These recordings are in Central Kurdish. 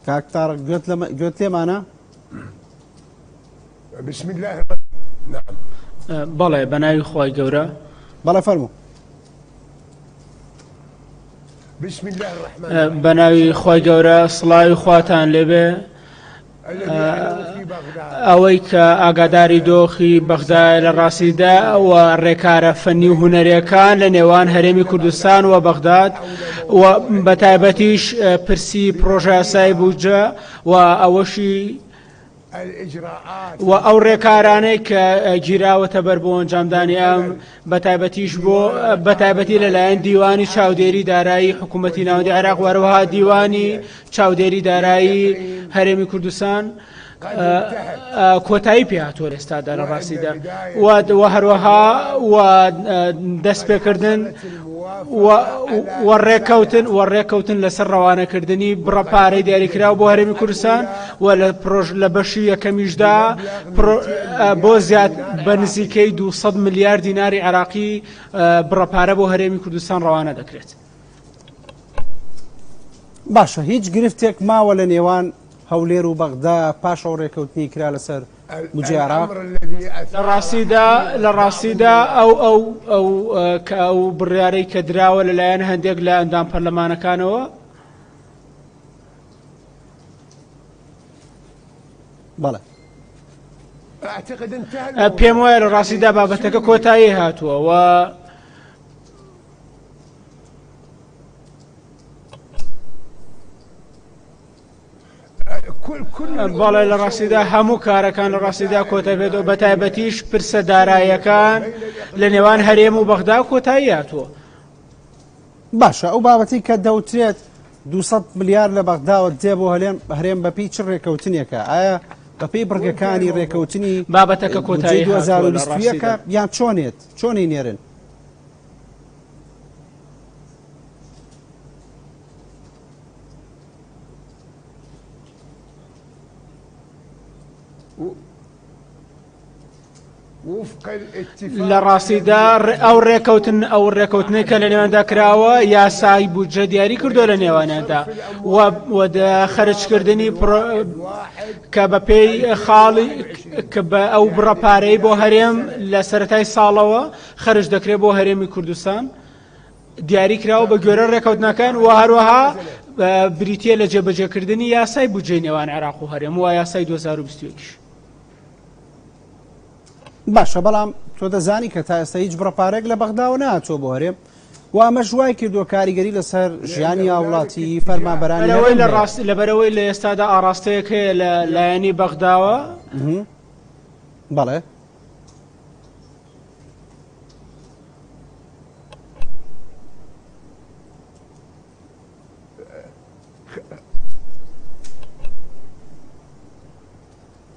كاكتار قلت لي معنا بسم الله نعم بەڵێ بەناوی خۆی گەورە بەڵێ فەرموو بسم الله الرحمن بەناوی خۆی گەورە سڵاوی خواتان لێبێ ئەوەی کە ئاگاداری دۆخی بەغدای لە ڕاستیدا و ڕێکارە فەنی و هونەرەکان لە نێوان هەرێمی کوردستان و بەغداد و بەتایبەتیش پرسی پرۆژە یاسای بوجە و ئەوەشی و ئەو ڕێکارانەی کە گیراوەتە بەر بۆ ئەنجامدانی ئەم بەتایبەتیش بۆ بەتایبەتی لەلایەن دیوانی چاودێری دارایی حکوومەتی ناوەندی عێراق وەروەها دیوانی چاودێری دارایی هەرێمی کوردستان کۆتایی پێهاتووە لە ئێستادا لە ڕاستیدا و هەروەها و دەست پێکردن ڕێکەوتن لەسەر ڕەوانەکردنی بڕەپارەی دیاریکراوە بۆ هەرێمی کوردستان و لە بەشی یەکەمیشدا بۆ زیاد بە نزیکەی 200 ملیار دیناری عێراقی بڕەپارە بۆ هەرێمی کوردستان ڕەوانە دەکرێت. باشە هیچ گرفتێک ماوە لە نێوان هەولێر و بەغدا پاش ئەو ڕێکەوتنی کرا لەسەر بودجێ عێراق لە ڕاستیدا ئەو بڕیارەی کە دراوە لەلایەن هەندێک لە ئەندام پەرلەمانەکانەوە بەڵێ پێم وایە لە ڕاستیدا بابەتەکە کۆتایی هاتووە و بەڵێ لە ڕاستیدا هەموو کارەکان لە ڕاستیدا کۆتای بێتەوە بەتایبەتیش پرسە داراییەکان لە نێوان هەرێم و بەغدا کۆتایی هاتووە. باشە ئەو بابەتی کە دەوترێت 200 ملیار لە بەغداوە دێ بۆ هەرێم بەپی چ ڕێکەوتنیەکە ئایا بەپی بڕگەکانی ڕێکەوتنی بابەتەکە کۆتایی 2020ەکە یان چۆنی نێرن؟ لە ڕاستیدا ئەو ڕێکەوتنەی کە لە نێواندا کراوە یاسای بودجە دیاری کردو لە نێوانیاندا و خەرجکردنی کە بە پێی خاڵی کە بە ئەو بڕەپارەی بۆ هەرێم لە سەرەتای ساڵەوە خەرج دەکرێت بۆ هەرێمی کوردستان دیاری کراوە بە گوێرە ڕێکەوتنەکان و هەروەها بریتیە لە جێبەجێکردنی یاسای بودجەی نێوان عێراق و هەرێم و یاسای 2021. باشە بەڵام تۆ دەزانی کە تا ئێستا هیچ بڕەپارێک لە بەغداوە نهاتووە بۆ هەرێم و ئەمە ژوای کردووە کاریگەری لەسەر ژیانی هاوڵاتی فەرمانبەرانی لەبەرەوەی لە ئێستادا ئاراستەیەک هەیە لە لایەنی بەغداوە. بەڵێ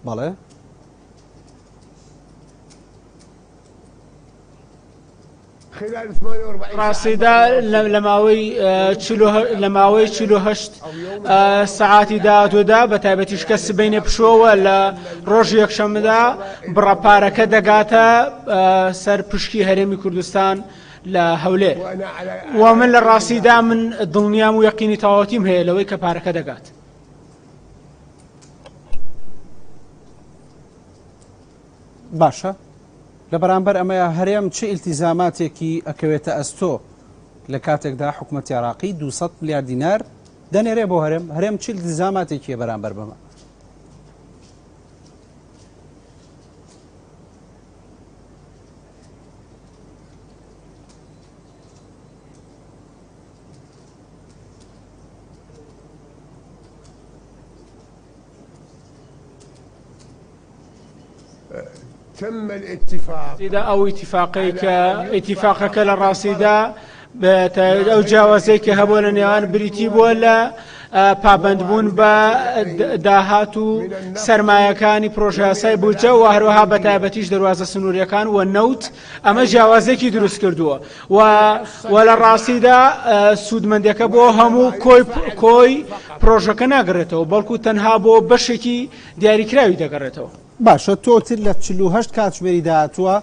بەڵێ ڕاستیدا لە ماوەی 48 سەعاتی داهاتوودا بە تایبەتیش کە سبەینێ پشۆوە لە ڕۆژ یەکشەممەدا بڕەپارەکە دەگاتە سەر پشکی هەرێمی کوردستان لە هەولێر و من لە ڕاستیدا من دڵنیام و یەقینی تەواوەتیم هەیە لەوەی کە پارەکە دەگات. باشە لە بەرامبەر ئەمەیە هەرێم چه ئیلتیزاماتێکی ئەکەوێتە ئەستۆ لە کاتێکدا حکوومەتی عێراقی 200 ملیار دینار دەنێرێ بۆ هەرێم چ ئیلتیزاماتێکیە بەرامبەر بەمە؟ تم الاتفاق ئەو ئیتیفاقەکە لە ڕاستیدا ئەو جیاوازەی کە هەبوو لە نێوان بریتی بووە لە پابندبوون بە داهات و سەرمایەکانی پرۆژە یاسای بودجە و هەروەها بە تایبەتیش دەواازە سنووریەکان و نەوت ئەمە جیاوازێکی دروست کردووە و لە ڕاستیدا سوودمەندەکە بۆ هەموو کۆی پرۆژەکە ناگەڕێتەوە بەڵکو تەنها بۆ بەشێکی دیاریکراوی دەگەڕێتەوە. باشە تۆتر لە 48 کاتژمێری داهاتووە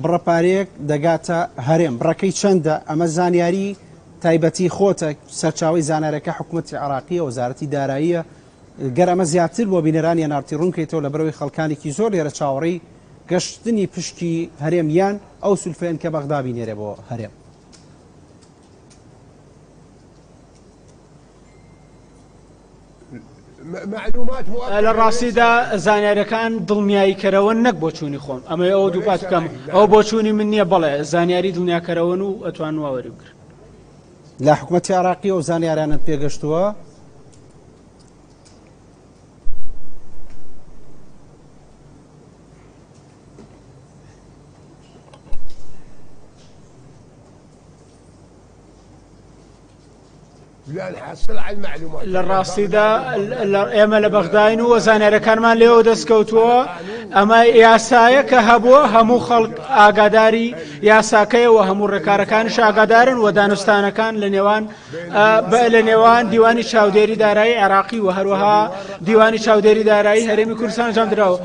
بڕەپارەیەک دەگاتە هەرێم بڕەکەی چەندە؟ ئەمە زانیاری تایبەتی خۆتە سەرچاوی زانارەکە حکوومەتی عراقیە وەزارەتی داراییە گەر ئەمە زیاتر بۆ بینەرانی نارتی ڕوونکەیتەوە لە بەرەوەی خەڵکانێکی زۆر لێرە چاوەڕێی گەشتنی پشکی هەرێم یان ئەو سولفێن کە بەغدا بینێرێ بۆ هەرێم. لە ڕاستیدا زانیاریەکان دڵنیاییکەرەوە نەک بۆ چوونی خۆم ئەمە ئەو دووپات بکەم ئەو بۆ چوونی من نییە بەڵێ زانیاری دڵنیاکەرەوەن و ئەتوان واوەری بگرن. لە حکوومەتی عراقی و زانیاریانت پێگەشتووە؟ لە ڕاستیدا ئێمە لە بەغداین و زانیاریەکانمان لێەوە دەستکەوتووە ئەمە یاسایە کە هەبووە هەموو خەڵک ئاگاداری یاساکەیەوە هەموو ڕێکارەکانش ئاگادارن و دانوستانەکان لە نێوان دیوانی چاودێری دارایی عێراقی و هەروەها دیوانی چاودێری دارایی هەرێمی کوردستان جامدراوە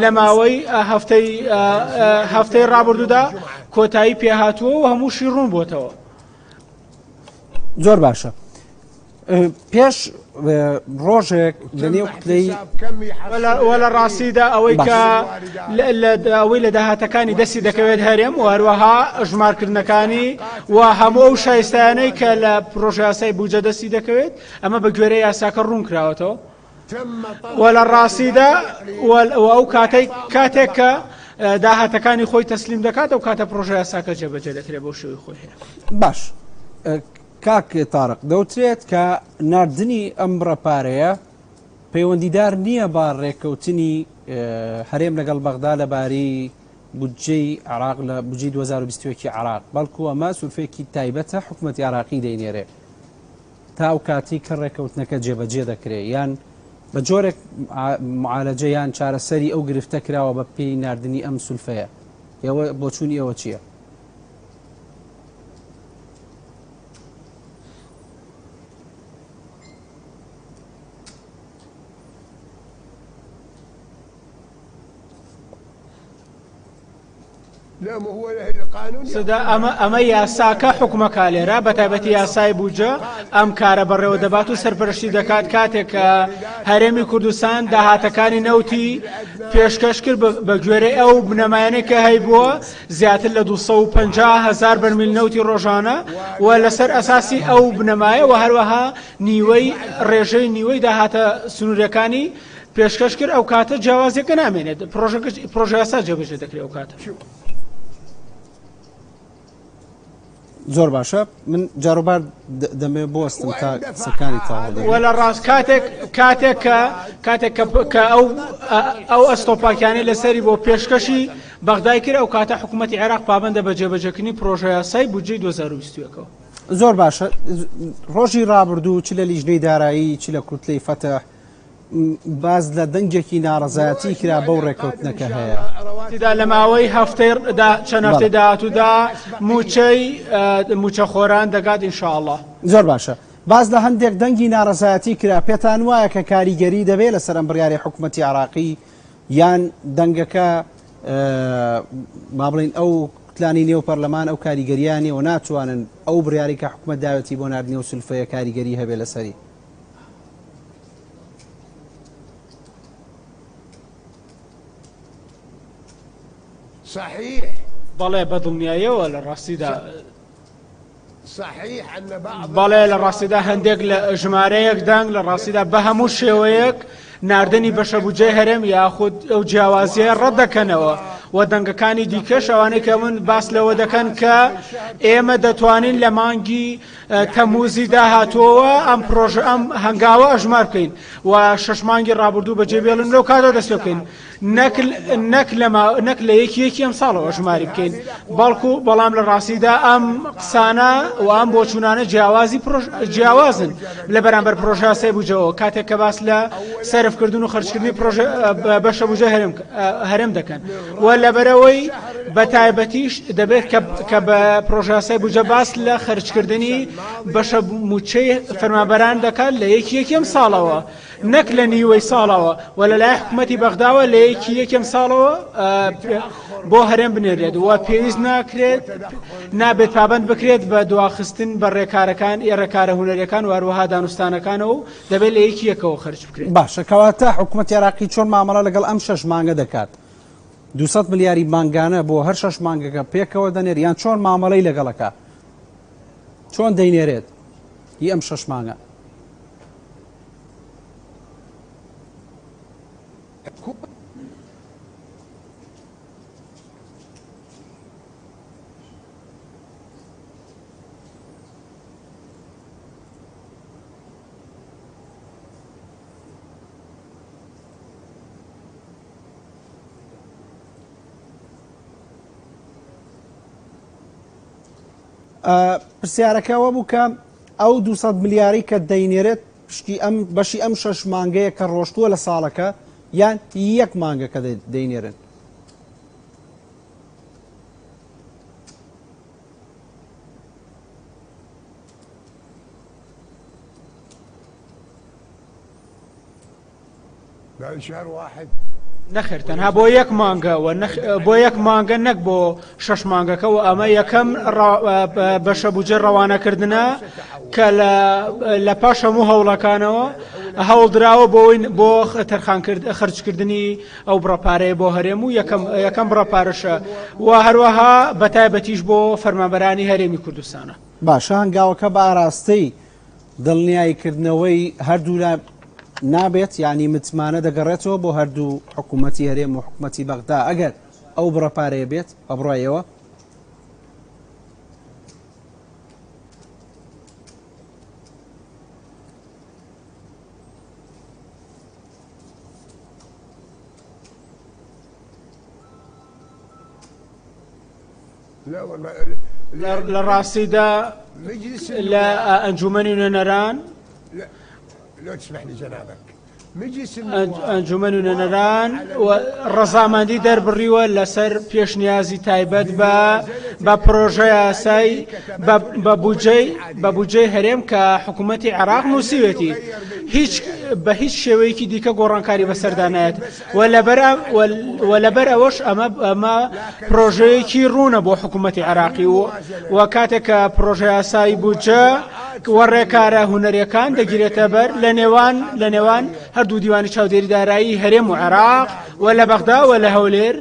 لە ماوەی هەفتەی ڕابردوودا کۆتایی پێهاتووە و هەمووشی ڕوون بۆتەوە. زۆر باشە. پێش ڕۆژێک لە نێو قوتلەی وەلە ڕاستیدا ئەوەی کە ئەوەی لە داهاتەکانی دەستی دەکەوێت هەرێم و هەروەها ژمارکردنەکانی و هەموو ئەو شایستانەی کە لە پرۆژە یاسای بوجە دەستی دەکەوێت ئەمە بە گوێرەی یاساکە ڕوون کراوەتەوە وەلە ڕاستیدا ئەو کاتێک کە داهاتەکانی خۆی تەسلیم دەکات ئەو کاتە پرۆژە یاساکە جێبەجێ دەکرێت بۆ شێوەی خۆی هەیە. باش کاک تارق دەوترێت کە نردنی ئەم ڕەپارەیە پەیوەندیدار نییە با ڕێککەوتنی هەرێم لەگەڵ بەغدا لەبارەی بودجەی عراق لە بودجەی 2021 عراق بەڵکو ئەمە سولفێکی تایبەتە حکوومەتی عراقی دەینێرێ تا ئەو کاتی کە ڕێککەوتنەکە جێبەجێ دەکرێت یان بە جۆرێک معالەجە یان چارەسەری ئەو گرفتە کراوە بە پێی نردنی ئەم سولفەیە ئێوە بۆچوونی ئەوە چییە؟ ئەمە یاساکە حکومەکە لێرە بە تایبەتی یاسای بوجە ئەم کارە بەڕێوە دەبات و سەرپەرشتی دەکات کاتێک کە هەرێمی کوردستان داهاتەکانی نەوتی پێشکەش کرد بە گوێرەی ئەو بنەمایانەی کە هەیبووە زیاتر لە 250,000 بەرمیل نەوتی ڕۆژانە و لەسەر ئەساسی ئەو بنەمایە و هەروەها نیوەی ڕێژەی نیوەی داهاتە سنوورەکانی پێشکەش کرد ئەو کاتە جیاوازیەکە نامێنێت پرۆژە یاسا جێبەجێ دەکرێت ئەو کاتە. زۆر باشە من جاروبار دەمێ بۆستم تا سەکانی تاوە وەلە ڕاست کاتێک کە ئەو ئەستۆپاکیانەی لەسەری بۆ پێشکەشی بەغدای کرد ئەو کاتە حکوومەتی عێراق پابەندە بە جێبەجێکردنی پرۆژە یاسای بودجەی 2021ەوە. زۆر باشە ڕۆژی ڕابردوو چ لە لیژنەی دارایی چ لە کوتلەی فەتەح باز لە دەنگێکی ناڕەزایەتی کرا بەو ڕێککەوتنەکە هەیە لە ماوەی چەند هەفتەی داهاتوودا موچە خۆران دەگات ئینشاءڵڵا. زۆر باشە باز لە هەندێک دەنگی ناڕەزایەتی کرا پێتان وایە کە کاریگەری دەبێت لەسەر ئەم بڕیاری حکوومەتی عراقی یان دەنگەکە با بڵین ئەو کتلانی نێو پەرلەمان ئەو کاریگەریانەوە ناتوانن ئەو بڕیاری کە حکوومەت داوەتی بۆ نردنی و سولفەیە کاریگەری هەبێ لەسەری؟ صحيح بەڵێ بەدڵنیاییەوە لە ڕاستیدا بەڵێ لە ڕاستیدا هەندێک لە ژمارەیەک دەنگ لە ڕاستیدا بە هەموو شێوەیەک نردنی بەشە بودجەی هەرێم یاخود ئەو جیاوازیە ڕەت دەکەنەوە و دەنگەکانی دیکەش ئەوانەی کە من باس لەوە دەکەن کە ئێمە دەتوانین لە مانگی تەموزی داهاتووەوە ئەم هەنگاوە ئەژمار بکەین و 6 مانگی ڕابردوو بەجێبێڵن لەو کاتەوە دەست پێ بکەین نەک لە یەکی ئەم ساڵەوە ژماری بکەین بەڵکو بەڵام لە ڕاستیدا ئەم قسانە و ئەم بۆچوونانە جیاوازن لە بەرامبەر پرۆژە یاسای بوجەوە کاتێک کە باس لە سەرفکردن و خەرجکردنی بەشە بوجە هەرێم دەکەن و لەبەرەوەی بە تایبەتیش دەبێت کە بە پرۆژاسای بوجە باس لە خەرجکردنی بەشە موچەی فەرمانبەران دەکات لە یەکەم ساڵەوە نەک لە نیوەی ساڵەوە و لەلای حکوومەتی بەغداوە لە یەکەم ساڵەوە بۆ هەرێم بنێرێت و پێویست ناکرێت نابێت پابند بکرێت بە دواخستن بە ڕێکارەکان ئێڕێکارە هونەریەکان واروەها دانوستانەکانەوە و دەبێت لە یەکەوە خەرج بکرێت. باشە کەواتە حکوومەتی عێراقی چۆن مامەڵە لەگەڵ ئەم 6 مانگە دەکات 200 ملیاری مانگانە بۆ هەر 6 مانگەکە پێکەوە دەنێر یان چۆن مامەڵەی لەگەڵەکە چۆن دەینێرێت هی ئەم 6 مانگە پرسیارەکەەوە بوو کە ئەو 200 ملیاری کە دەینێرێت پشتی ئەم بەشی ئەم 6 مانگەیە کە ڕۆشتووە لە ساڵەکە یان یەک مانگە کە دەینێرن. شهر واحد نەخێر تەنها بۆ یەک مانگە بۆ یەک مانگە نەک بۆ 6 مانگەکە و ئەمە یەکەم بەشە بوجە ڕەوانەکردنە کە لە پاش هەموو هەوڵەکانەوە هەوڵدراوە بۆ خەرجکردنی ئەو بڕەپارەیە بۆ هەرێم و یەکەم بڕەپارەشە و هەروەها بەتایبەتیش بۆ فەرمانبەرانی هەرێمی کوردستانە. باشە هەنگاوەکە بە ئاراستەی دڵنیاییکردنەوەی هەردوو نابێت یعنی متمانە دەگەڕێتەوە بۆ هەردوو حکوومەتی هەرێم و حکوومەتی بەغدا ئەگەر ئەو بڕەپارەیە بێت ئەبڕایەوە لە ڕاستیدا لە ئەنجومەنی نوێنەران لو تسمح لي جنابك مجلس ئەنجومەن نوێنەران ڕەزامەندی دەربڕیوە لەسەر پێشنیازی تایبەت بە پرۆژە یاسایی بە بودجەی هەرێم کە حکوومەتی عێراق نووسیوێتی بە هیچ شێوەیەکی دیکە گۆڕانکاری بەسەردا نایەت و لەبەر ئەوەش ئەمە پرۆژەیەکی ڕوونە بۆ حکوومەتی عێراقی و کاتێک کە پرۆژە یاسایی بودجە وەڕێکارە هونەریەکان دەگیرێتە بەر لە نێوان هەردوو دیوانی چاودێری دارایی هەرێم و عێراق و لە بەغدا و لە هەولێر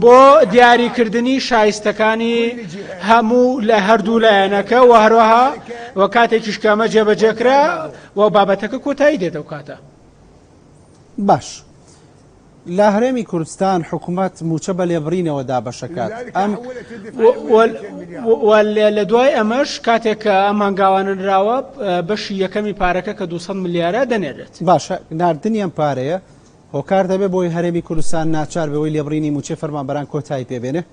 بۆ دیاریکردنی شایستەکانی هەموو لە هەردوو لایەنەکە و هەروەها و کاتێکیش کەمە جێبەجێکرا و بابەتەکە کۆتایی دێتە و کاتە. باش لە هەرێمی کوردستان حکوومەت موچە بە لێبڕینەوە دابەشەکات لە دوای ئەمەش کاتێک کە ئەم هەنگاوانە نراوە بەشی یەکەمی پارەکە کە 200 ملیارە دەنێرێت. باشە ناردنی ئەم پارەیە هۆکار دەبێت بۆی هەرێمی کوردستان ناچار بەوەی لێبڕینی موچێ فەرمانبەران کۆتایی پێبێنێ.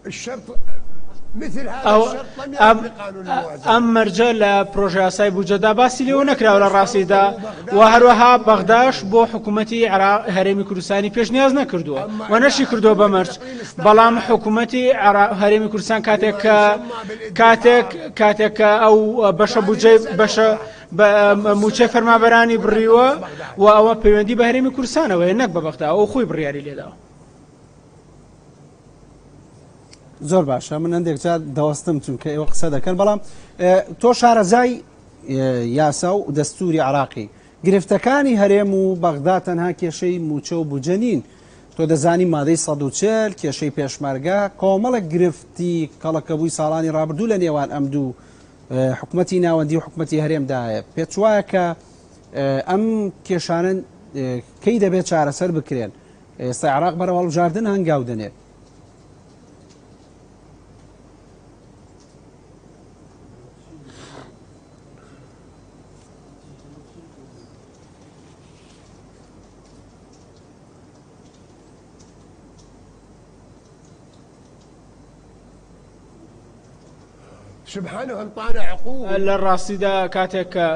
الشرط مثل هذا الشرط لم يرد بقانون الموازنة. ئەم مەرجە لە پرۆژە یاسای بودجەدا باسی لێوە نەکراوە لە ڕاستیدا و هەروەها بەغداش بۆ حکوومەتی هەرێمی کوردستانی پێشنیاز نەکردووە و نەشی کردووە بە مەرج بەڵام حکوومەتی هەرێمی کوردستان کاتێک کە ئەو بەشە بودجەی بەشە موچەی فەرمانبەرانی بڕیوە و ئەوە پەیوەندی بە هەرێمی کوردستانەوەی نەک بە بەغدا ئەو خۆی بڕیاری لێداوە. زۆر باشە من هەندێک جار دەوەستم چونکە ئێوە قسە دەکەن بەڵام تۆ شارەزای یاسا و دەستوری عێراقی گرفتەکانی هەرێم و بەغدا تەنها کێشەی موچە و بودجە نین تۆ دەزانی مادەی 140 کێشەی پێشمەرگە کۆمەڵک گرفتی کەڵەکەبووی ساڵانی ڕابردوو لە نێوان ئەم دوو حکوومەتی ناوەندی و حکوومەتی هەرێمدایە پێت وایە کە ئەم کێشانن کەی دەبێت چارەسەر بکرێن ئێستا عێراق بەرەو هەڵبژاردن هەنگاو دەنێت. سبحانه انطانا عقول لە ڕاستیدا کاتێک کە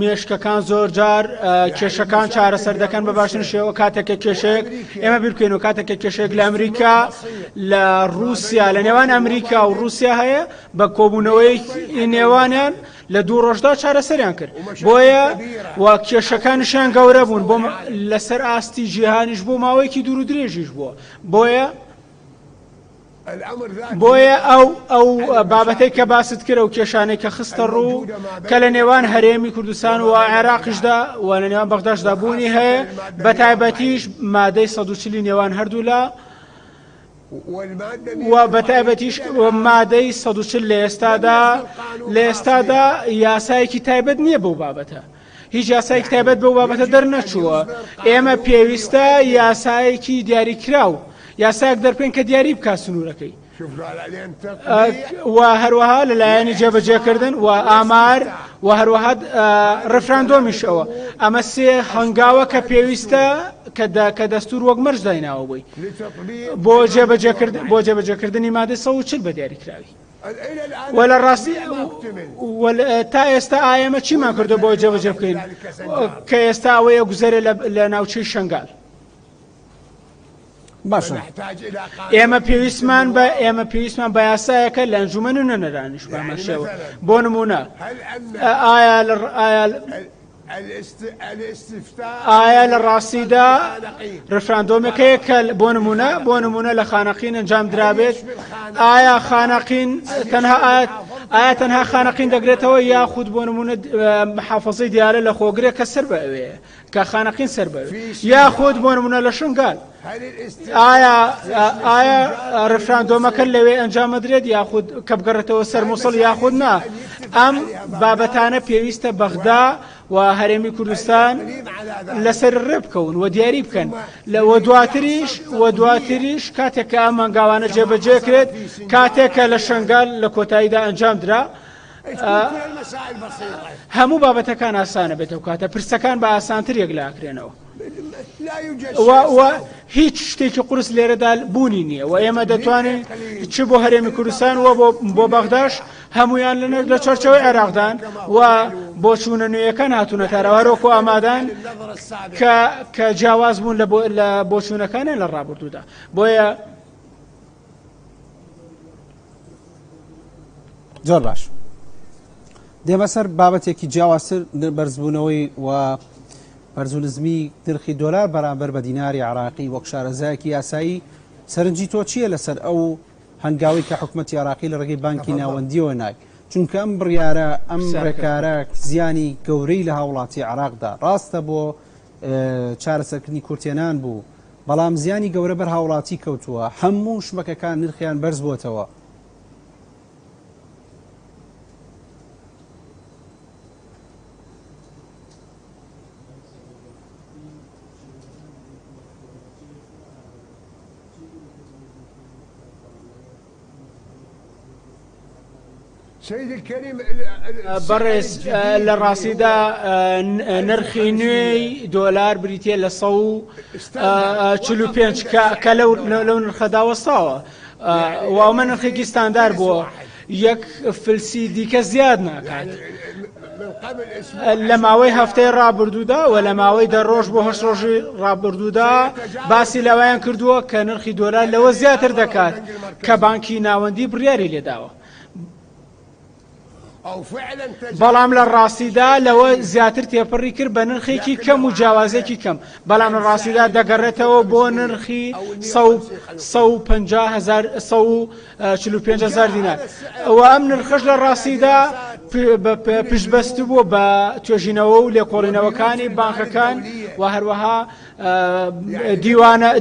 مێشکەکان زۆر جار کێشەکان چارەسەر دەکەن بە باشترین شێوە کاتێکە کێشەیەک ئێمە بیرکەین و کاتێکە کێشەیەک لە ئەمریکا لە رووسیا لە نێوان ئەمریکا و رووسیا هەیە بە کۆبوونەوەی نێوانیان لە دوو ڕۆژدا چارەسەریان کرد بۆیە و کێشەکانیشیان گەورە بوون بۆ لەسەر ئاستی جیهانیش بۆ ماوەیەکی دوور و درێژیش بووە بۆیە ئەو بابەتەی کە باست کرد و کێشانەی کە خستە ڕوو کە لە نێوان هەرێمی کوردستان و عێراقیشدا و لە نێوان بەغدادشدا بوونی هەیە بە تایبەتیش مادەی 140 نێوان هەردوو و بە تایبەتیش مادەی 140 لە ئێستادا یاسایەکی تایبەت نییە بەو بابەتە هیچ یاسایەکی تایبەت بەو بابەتە دەرنەچووە ئێمە پێویستە یاسایەکی دیاریکراو یاسایەک دەرپێن کە دیاری بکات سنوورەکەی و هەروەها لەلایەنی جێبەجێکردن و ئامار و هەروەها ڕفراندۆمیشەوە ئەمە سێ هەنگاوە کە پێویستە کە دەستور وەک مەرج دایناوە بووی بۆ جێبەجێکردنی مادەی 140 بە دیاریکراوی ولا ڕاستی تا ئێستا ئایەمە چیمان کردو بۆ جێبەجێ بکەین کە ئێستا ئەوەیە گوزەرە لە ناوچەی شنگال باشە ئێمە پێویستمان بە یاسایەکە لە ئەنجومەن و نەنەرانیش بامەشەوە بۆ نمونە ئایا لە ڕاستیدا ڕفراندۆمەکەیە کە بۆ نمونە لە خانەقین ئەنجام درابێت ئایا خانەقین تەنها خانەقین دەگرێتەوە یاخود بۆ نمونە محافەزەی دیارە لە خۆگرێ کە سەر بە ئەوەیە کە خانەقین سەر بە یاخود بۆ نمونە لە شنگال ئایا ڕفراندۆمەکە لەوێ ئەنجامەدرێت یاخود کە بگەڕێتەوە سەر مووسڵ یاخود نا ئەم بابەتانە پێویستە بەغدا و هەرێمی کوردستان لەسەر ڕێ بکەون و دیاری بکەن و دواتریش کاتێک کە ئەم مانگاوانە جێبەجێ کرێت کاتێکە لە شنگال لە کۆتاییدا ئەنجام درا هەموو بابەتەکان ئاسانە بێتەوە کاتە پرسەکان بە ئاسانتر یەکلاکرێنەوە هیچ شتێکی قورس لێرەدا بوونی نییە و ئێمە دەتوانین چ بۆ هەرێمی کوردستان و بۆ بەغداش هەمویان لە چۆرچەوەی عێراقدان و بۆ چوونە نوێیەکان هاتوونە تاراوەرۆکو ئامادان کە جیاواز بوون لە بۆ چوونەکانیان لە ڕابردوودا بۆیە زۆر باش دێمە سەر بابەتێکی جیاوازتر بەرزبوونەوەی و بەرزولزمی نرخی دۆلار بەرامبەر بە دیناری عراقی وەک شارەزایەکی یاسایی سەرنجی تۆ چییە لەسەر ئەو هەنگاوی کە حکوومەتی عراقی لە ڕێگەی بانکی ناوەندیەوە نای چونکە ئەم بڕیارە ئەم ڕێکارە زیانی گەورەی لە هاوڵاتی عراقدا ڕاستە بۆ چارەسەرکردنی کورتێنان بوو بەڵام زیانی گەورە بەر هاوڵاتی کەوتووە هەموو شمەکەکان نرخیان بەرز بووتەوە بەڕێز لە ڕاستیدا نرخی نوێی دۆلار بریتە لە 145 کە لەو نرخەدا وەستاوە و ئەمە نرخێکی ستاندار بووە یەک فلسی دیکە زیاد ناکات لە ماوەی هەفتەی ڕابردوودا و لە ماوەی 10 ڕۆژ بۆ 8 ڕۆژی ڕابردوودا باسی لەوایان کردووە کە نرخی دۆلار لەوە زیاتر دەکات کە بانکی ناوەندی بڕیاری لێداوە بەڵام لە ڕاستیدا لەوە زیاتر تێپەڕی کرد بە نرخێکی کەم و جیاوازێکی کەم بەڵام لە ڕاستیدا دەگەڕێتەوە بۆ نرخی 145,000 دینار و ئەم نرخش لە ڕاستیدا پشتبەست بووە بە توێژینەوە و لێکۆڵینەوەکانی بانکەکان و هەروەها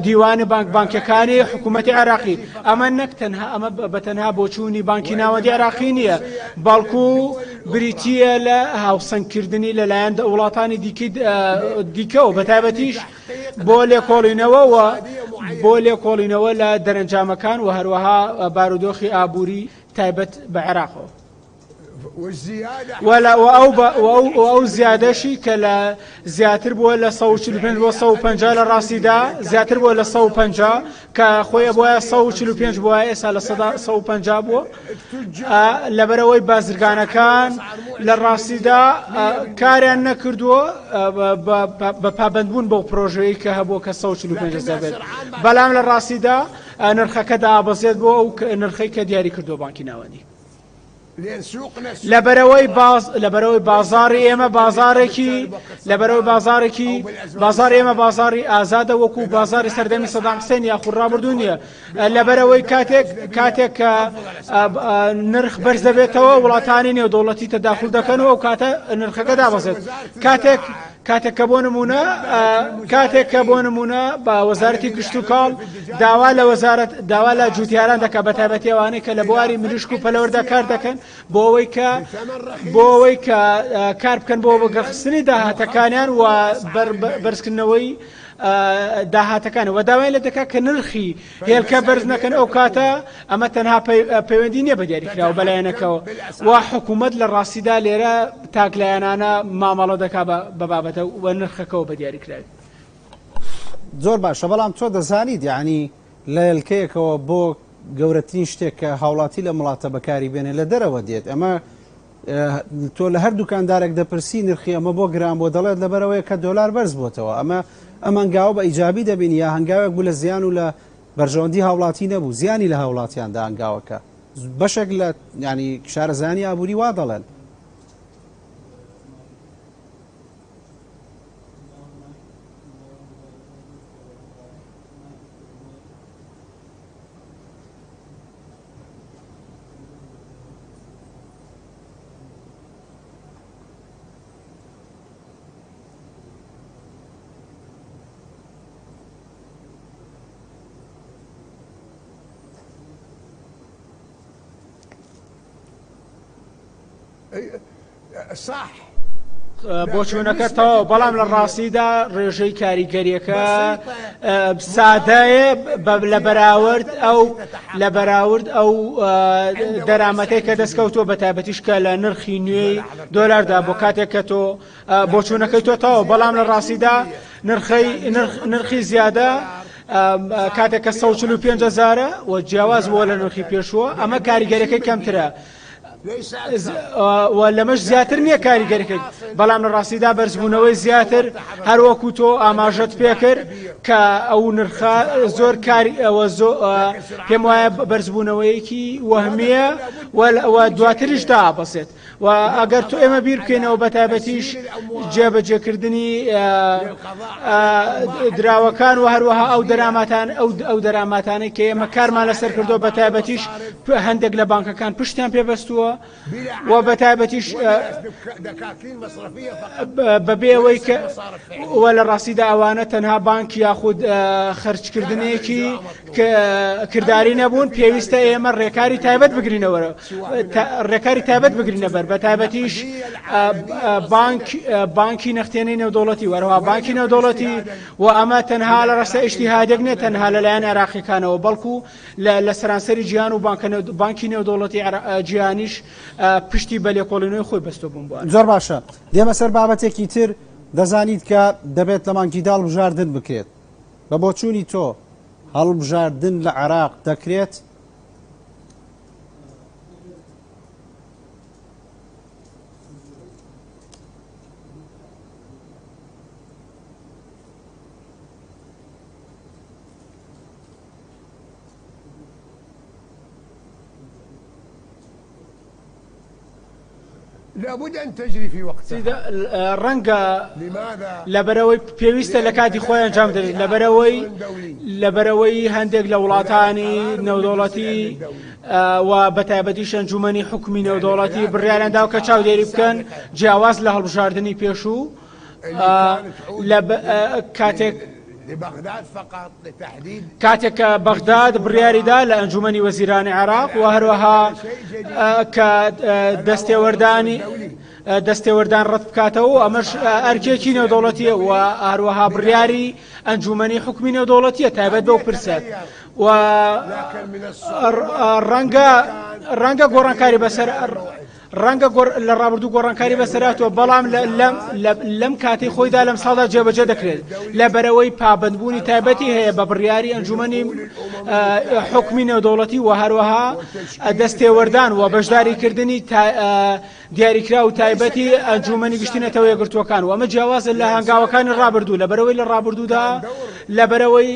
دیوانە بانکەکانی حکوومەتی عێراقی ئەمە نەک تەنها ئەمە بەتەنها بۆ چوونی بانکی ناوەندی عێراقی نییە بەڵکو بریتیە لە هاوسەنگکردنی لەلایەن وڵاتانی دیکەەوە بەتایبەتیش بۆ لێکۆڵینەوە لە دەرەنجامەکان و هەروەها بارودۆخی ئابووری تایبەت بە عێراقەوە والزيادة ولا او زیادەشی کە لە زیاتر بووە لە 145 بۆ 150 لە ڕاستیدا زیاتر بووە لە 150 کە خۆی بۆیە 145 بووە ئێستا لە 150 بووە لەبەرەوەی بازرگانەکان لە ڕاستیدا کاریان نەکردووە بە پابندبوون بەو پرۆژەیە کە هەبووە کە 145 بێت بەڵام لە ڕاستیدا نرخەکە دابەزێت بۆ ئەو نرخەی کە دیاری کردو بانکی ناوەندی لەبەرەوەی بازاری ئێمە بازاری ئێمە بازاری ئازادە وەکو بازاری سەردەمی سەدام حوسێن یاخود ڕابردوو نییە لەبەرەوەی کاتێک کە نرخ بەرز دەبێتەوە وڵاتانی نێودەوڵەتی تەداخل دەکەنەوە و کاتە نرخەکە دابەزێت کاتێک کە بۆ نمونە بە وەزارەتی گشت و کاڵ داوا لە جوتیاران دەکات بە تایبەتی ئەوانەی کە لە بواری مریشک و پەلەوەردا کار دەکەن بۆ ئەوەی کە کار بکەن بۆ بەگەڕخستنی داهاتەکانیان و بەرزکردنەوەی داهاتەکان و داوای لە دەکات کە نرخی هێلکە بەرز نەکەن ئەو کاتە ئەمە تەنها پەیوەندی نییە بە دیاریکراوە بەلایەنەکەەوە وا حکوومەت لە ڕاستیدا لێرە تاکلایەنانە مامەڵە دەکات بە بابەتە و نرخەکەەوە بە دیاریکراوی زۆر باشە بەڵام تۆ دەزانیت یعنی لە هێلکەیەکەوە بۆ گەورەترین شتێک کە هاوڵاتی لە وڵاتە بەکاری بێنێ لە دەرەوە دێت ئەمە تۆ لە هەر دوکاندارێک دەپرسی نرخی ئەمە بۆ گران بۆ دەڵێت لەبەرەوەی کە دۆلار بەرز بۆتەوە ئەمە هەنگاوە بە ئیجابی دەبین یا هەنگاوێک بوو لە زیان و لە بەرژەوەندی هاوڵاتی نەبوو زیانی لە هاوڵاتیاندا هەنگاوەکە بەشێک لە ینی شارەزانی ئابووری وا دەڵێن صح بۆ چوونەکەتەوە بەڵام لە ڕاستیدا ڕێژەی کاریگەریەکە سادەیە لە بەراورد ئەو دەرامەتەی کە دەستکەوتۆ بە تایبەتیش کە لە نرخی نوێی دۆلاردا بۆ کاتێک کە تۆ بۆ چوونەکەی تۆتەوە بەڵام لە ڕاستیدا نرخی زیادە کاتێک کە 145,000 و جیاواز بووە لە نرخی پێشووە ئەمە کاریگەریەکەی کەمترە لەمەش زیاتر نییە کاریگەریەکەی بەڵام لە ڕاستیدا بەرزبوونەوەی زیاتر هەروەکو تۆ ئاماژەت پێکرد کە ئەو نرخە زۆر کاری ئەوە پێم وایە بەرزبوونەوەیەکی وەهمیە و دواتریش دابەسێت و ئەگەر تۆ ئێمە بیر بکەینەوە بە تایبەتیش جێبەجێکردنی دراوەکان و هەروەها ئەو دەراماتانەی کە ئێمە کارمان لەسەر کردو بە تایبەتیش هەندێک لە بانکەکان پشتیان پێبەستووە و بە تایبەتیش بەبێەوەی کە لە ڕاستیدا ئەوانە تەنها بانکی یاخود خەرجکردنێکی کردداری نەبوون پێویستە ئێمە ڕێکاری تایبەت بگرینەوە ڕێکاری تایبەت بگرینە بەر بە تایبەتیش بانکی نەختێنەی نێودەوڵەتی وەرەوە بانکی نێودەوڵەتی و ئەمە تەنها لە ڕاستە ئیشتیهادێک نێت تەنها لەلایەن عێراقیەکانەوە بەڵکو لە سەرانسەری جیهان و بانکی نێودەوڵەتی جیهانیش پشتی بە لێکۆڵینەوەی خۆی بەستۆ بوون بووە زۆر باشە دێمە سەر بابەتێکی تر دەزانیت کە دەبێت لە مانگی داڵ بژاردن بکرێت بە بۆچوونی تۆ هەڵبژاردن لە عێراق دەکرێت لابد أن تجري في وقتها ڕەنگە لەبەرەوەی پێویستە لە کاتی خۆی ئەنجام بدرێت لەبەرەوەی هەندێک لە وڵاتانی نێودەوڵەتی و بە تایبەتیش ئەنجومەنی حکومی نێودەوڵەتی بڕیاریاندا کە چاودێری بکەن جیاواز لە هەڵبژاردننی پێشوو کاتێک کە بەغداد بڕیاریدا لە ئەنجومەنی وەزیرانی عێراق و هەروەها کە دەستێوەردان ڕەت بکاتەوە ئەمەش ئەرکێکی نێودەوڵەتیە و هەروەها بڕیاری ئەنجومەنی حکومی نێودەوڵەتیە تایبەت بەو پرسە و ڕەنگە گۆڕانکاری بەسەر ڕەنگە لە ڕابردوو گۆڕانکاری بەسەراتەوە بەڵام لەم کاتی خۆیدا لەم ساڵدا جێبەجێ دەکرێت لە بەرەوەی پابندبوونی تایبەتی هەیە بە بڕیاری ئەنجومەنی حکمی نێودەوڵەتی و هەروەها دەستێوەردان و بەشداریکردنی دیاریکرا و تایبەتی ئەنجومەنی گشتینەتەوە یەکگرتووەکان و ئەمە جیاوازە لە هەنگاوەکانی ڕابردوو لە بەرەوەی لە ڕابردوودا لە بەرەوەی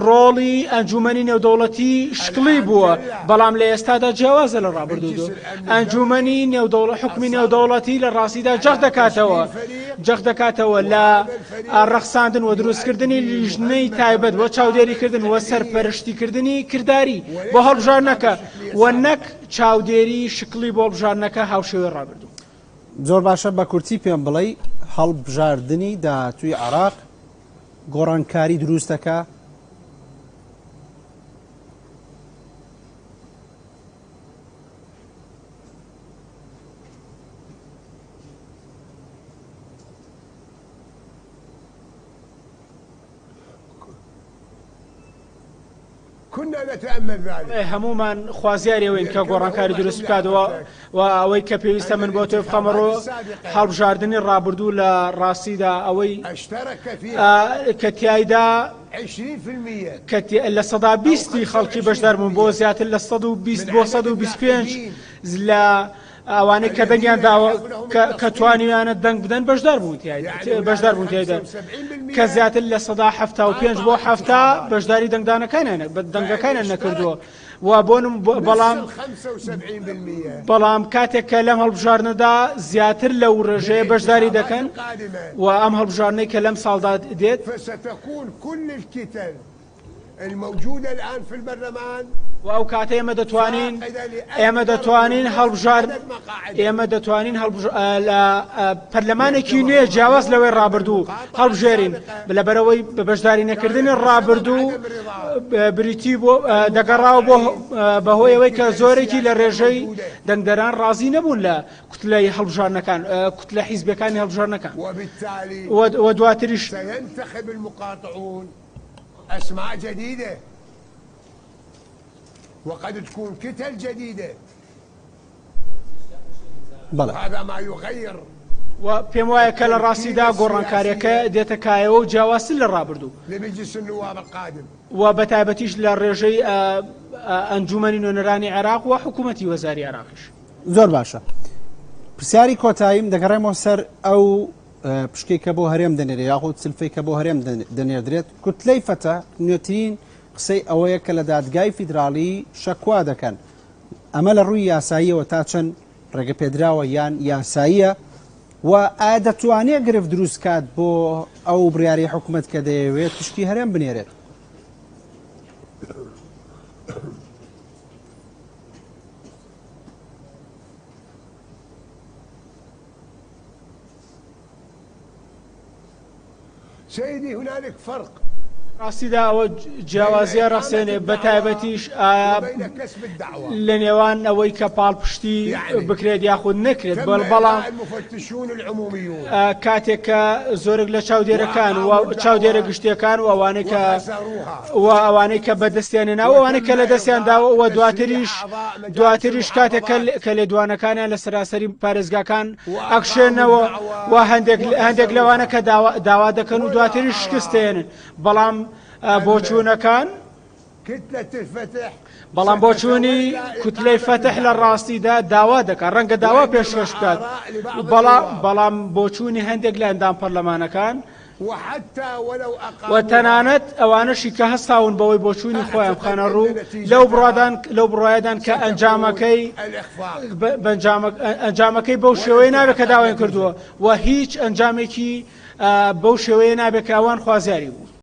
ڕۆڵی ئەنجومەنی نێودەوڵەتی شکلی بووە بەڵام لە ئێستادا جیاوازە لە ڕابردوو ئەنجومەنی حکمی نێودەوڵەتی لە ڕاستیدا جەخ دەکاتەوە لە ڕەخساندن و دروستکردنی لیژنەی تایبەت بۆ چاودێریکردن و سەرپەرشتیکردنی کردداری بۆ هەڵبژارنەکە و نەک چاودێری شکلی بۆ بژارنەکە هاوشێوەی ڕابردوو. زۆر باشە بە کورتی پێم بڵێ هەڵبژاردننی داهاتووی عێراق گۆڕانکاری دروستەکە هەمومان خوازیارەوەین کە گۆڕانکاری دروست بکاتەوە و ئەوەی کە پێویستە من بۆ تۆ بخەمەڕۆ هەڵبژاردننی ڕابردوو لە ڕاستیدا ئەوەی کە تایدا لە 120 خەڵکی بەشدار بوون بۆ زیاتر لە 120 بۆ 125 لە ئەوانەی کە دەنگیان کە توانیویانە دەنگ بدەن بەشدار بوون تایدا کە زیاتر لە 175 بۆ 7 بەشداری دەنگەکانیان نەکردووە و بۆنم بەڵام کاتێک کە لەم هەڵبژارنەدا زیاتر لەو ڕێژەیە بەشداری دەکەن و ئەم هەڵبژارنەی کە لەم ساڵدا دێت الموجودة الآن في البرلمان و کاتە ئێمە دەتوانین لە پەرلەمانێکی نوێ جیاواز لەوەی ڕابردوو هەڵبژێرین لەبەرەوەی بەشداری نەکردنی ڕابردوو بریتی بۆ دەگەڕاوە بەهۆی ئەوەی کە زۆرێکی لە ڕێژەی دەنگدەران ڕازی نەبوون لە کوتلەی هەڵبژارنەکان کوتلە حیزبەکانی هەڵبژارنەکان و دواتریش سينتخب المقاطعون أسماء جديدة وقد تكون كتل جديدة وهذا ما يغير و پێم وایە کە لە ڕاستیدا گۆڕانکاریەکە دێتە کایەوە و جیاوازتر لە ڕابردوو لمجلس النواب القادم و بەتایبەتیش لە ڕێژەی ئەنجومەنی نوێنەرانی عێراق و حکوومەتی وەزاری عێراقیش. زۆر باشە پرسیاری کۆتاییم دەگەڕێمەوە سەر ئەو پشکەی کە بۆ هەرێم دەنێرێت یاخود سلفەی کە بۆ هەرێم دەنێردرێت کوتلەی فەتە نوێترین قسەی ئەوەیە کە لە دادگای فیدراڵی شەکوا دەکەن ئەمە لە ڕووی یاساییەوە تا چەند ڕێگەپێدراوە یان یاساییە و ئایا دەتوانێت گرفت دروست کات بۆ ئەو بڕیاری حکوومەت کە دەیەوێت پشتی هەرێم بنێرێت. سيدي هنالك فرق ڕاستیدا ئەوە جیاوازیە ڕاستێنێ بەتایبەتیش لە نێوان ئەوەی کە پاڵپشتی بکرێت یاخود نەکرێت بەڵام کاتێک کە زۆرێک لە چاودێرەکان و چاودێرە گشتیەکان و ئەوانەی کە بەدەستیانێناوە ئەوانەی کە لە دەستیانداوە و دواتریش کاتێک کە لێدوانەکانیان لە سەراسەری پارێزگاکان ئەکشێنەوە و هەندێک لەوانە کە داوا دەکەن و دواتریش شکستێنن بەڵام بۆچوونەکان بەڵام بۆچوونی کوتلەی فەتح لە ڕاستیدا داوا دەکات ڕەنگە داوا پێشکەش بکات بەڵام بۆچوونی هەندێک لە ئەندام پەرلەمانەکان و تەنانەت ئەوانەشی کە هەستاون بەوەی بۆچوونی خۆیان بخەنە ڕوو لەو بڕایەدان کە ئەنجامەکەی بەو شێوەیە نابێت کە داوایان کردووە و هیچ ئەنجامێکی بەو شێوەیە نابێت کە ئەوان خوازیاری بوو.